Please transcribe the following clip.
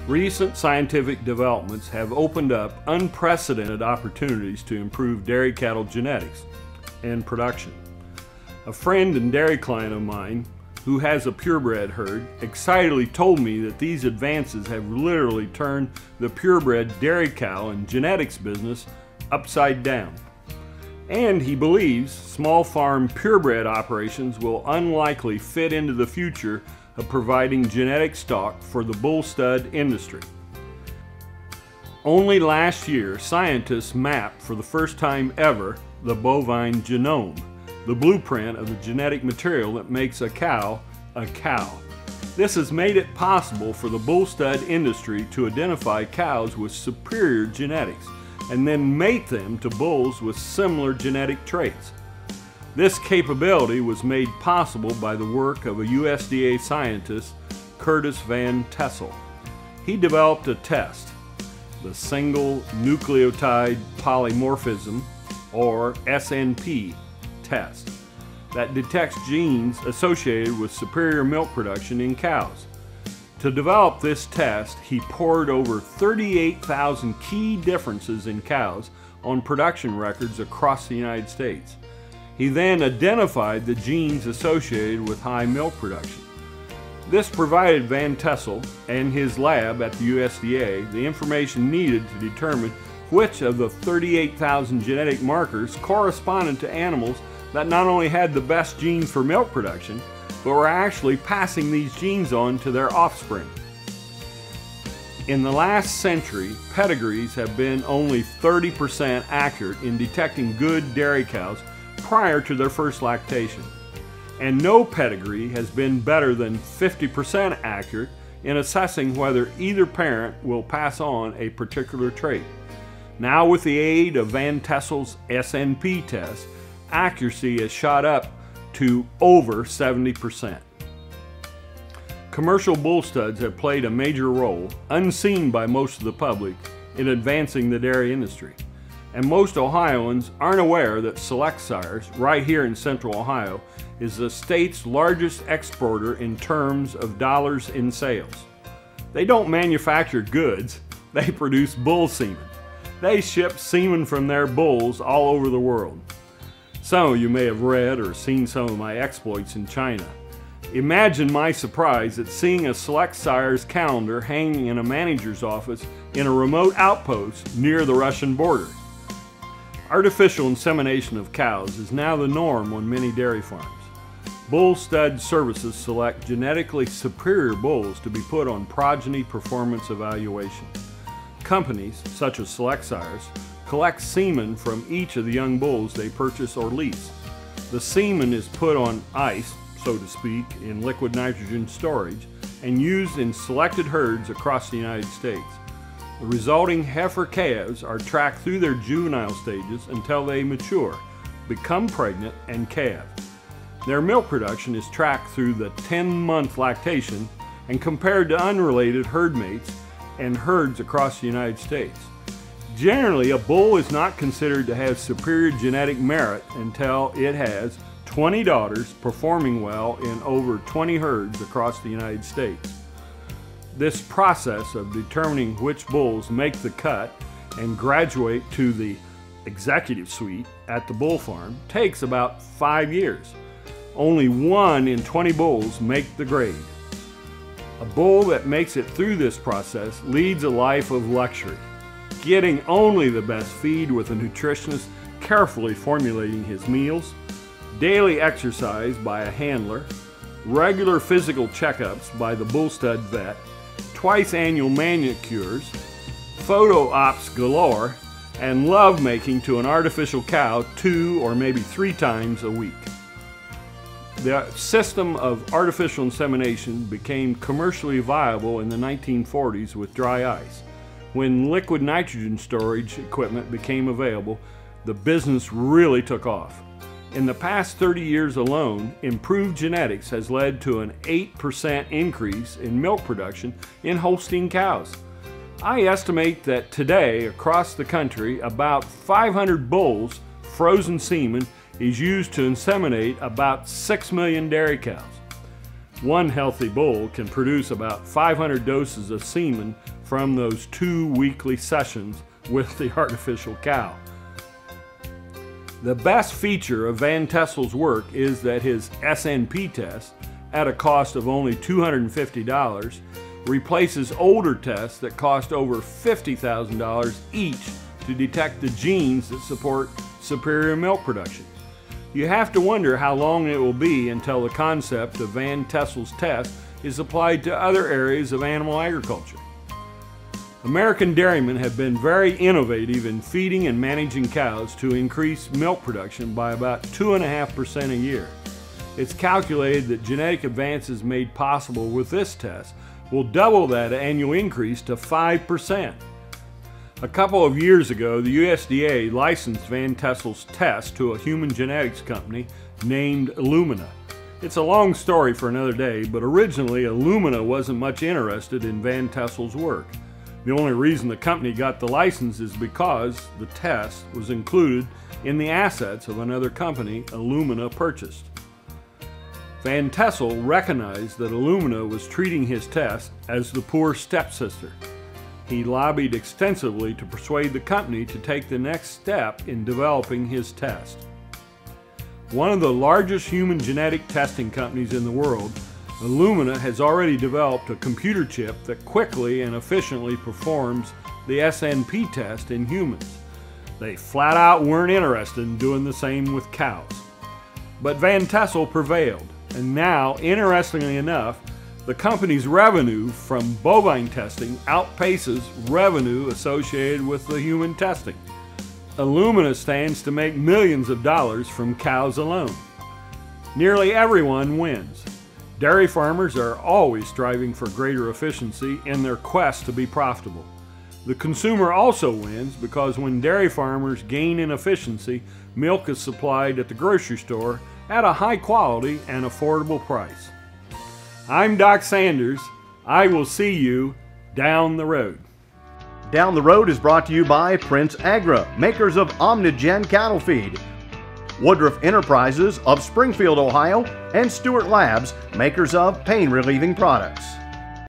Recent scientific developments have opened up unprecedented opportunities to improve dairy cattle genetics and production. A friend and dairy client of mine who has a purebred herd excitedly told me that these advances have literally turned the purebred dairy cow and genetics business upside down. And he believes small farm purebred operations will unlikely fit into the future of providing genetic stock for the bull stud industry. Only last year, scientists mapped for the first time ever the bovine genome, the blueprint of the genetic material that makes a cow a cow. This has made it possible for the bull stud industry to identify cows with superior genetics and then mate them to bulls with similar genetic traits. This capability was made possible by the work of a USDA scientist, Curtis Van Tessel. He developed a test, the Single Nucleotide Polymorphism, or SNP test, that detects genes associated with superior milk production in cows. To develop this test, he pored over 38,000 key differences in cows on production records across the United States. He then identified the genes associated with high milk production. This provided Van Tessel and his lab at the USDA the information needed to determine which of the 38,000 genetic markers corresponded to animals that not only had the best genes for milk production, but were actually passing these genes on to their offspring. In the last century, pedigrees have been only 30% accurate in detecting good dairy cows prior to their first lactation, and no pedigree has been better than 50% accurate in assessing whether either parent will pass on a particular trait. Now, with the aid of Van Tessel's SNP test, accuracy has shot up to over 70%. Commercial bull studs have played a major role, unseen by most of the public, in advancing the dairy industry. And most Ohioans aren't aware that Select Sires, right here in Central Ohio, is the state's largest exporter in terms of dollars in sales. They don't manufacture goods, they produce bull semen. They ship semen from their bulls all over the world. Some of you may have read or seen some of my exploits in China. Imagine my surprise at seeing a Select Sires calendar hanging in a manager's office in a remote outpost near the Russian border. Artificial insemination of cows is now the norm on many dairy farms. Bull Stud Services select genetically superior bulls to be put on progeny performance evaluation. Companies, such as Select Sires, collect semen from each of the young bulls they purchase or lease. The semen is put on ice, so to speak, in liquid nitrogen storage and used in selected herds across the United States. The resulting heifer calves are tracked through their juvenile stages until they mature, become pregnant, and calve. Their milk production is tracked through the 10-month lactation and compared to unrelated herd mates and herds across the United States. Generally, a bull is not considered to have superior genetic merit until it has 20 daughters performing well in over 20 herds across the United States. This process of determining which bulls make the cut and graduate to the executive suite at the bull farm takes about 5 years. Only 1 in 20 bulls make the grade. A bull that makes it through this process leads a life of luxury, getting only the best feed with a nutritionist carefully formulating his meals, daily exercise by a handler, regular physical checkups by the bull stud vet, twice annual manicures, photo ops galore, and love making to an artificial cow 2 or maybe 3 times a week. The system of artificial insemination became commercially viable in the 1940s with dry ice. When liquid nitrogen storage equipment became available, the business really took off. In the past 30 years alone, improved genetics has led to an 8% increase in milk production in Holstein cows. I estimate that today, across the country, about 500 bulls' frozen semen is used to inseminate about 6 million dairy cows. One healthy bull can produce about 500 doses of semen from those 2 weekly sessions with the artificial cow. The best feature of Van Tessel's work is that his SNP test, at a cost of only $250, replaces older tests that cost over $50,000 each to detect the genes that support superior milk production. You have to wonder how long it will be until the concept of Van Tessel's test is applied to other areas of animal agriculture. American dairymen have been very innovative in feeding and managing cows to increase milk production by about 2.5% a year. It's calculated that genetic advances made possible with this test will double that annual increase to 5%. A couple of years ago, the USDA licensed Van Tessel's test to a human genetics company named Illumina. It's a long story for another day, but originally Illumina wasn't much interested in Van Tessel's work. The only reason the company got the license is because the test was included in the assets of another company Illumina purchased. Van Tessel recognized that Illumina was treating his test as the poor stepsister. He lobbied extensively to persuade the company to take the next step in developing his test. One of the largest human genetic testing companies in the world, Illumina has already developed a computer chip that quickly and efficiently performs the SNP test in humans. They flat out weren't interested in doing the same with cows. But Van Tessel prevailed, and now, interestingly enough, the company's revenue from bovine testing outpaces revenue associated with the human testing. Illumina stands to make millions of dollars from cows alone. Nearly everyone wins. Dairy farmers are always striving for greater efficiency in their quest to be profitable. The consumer also wins because when dairy farmers gain in efficiency, milk is supplied at the grocery store at a high quality and affordable price. I'm Doc Sanders. I will see you down the road. Down the Road is brought to you by Prince Agra, makers of Omnigen cattle feed, Woodruff Enterprises of Springfield, Ohio, and Stewart Labs, makers of pain-relieving products.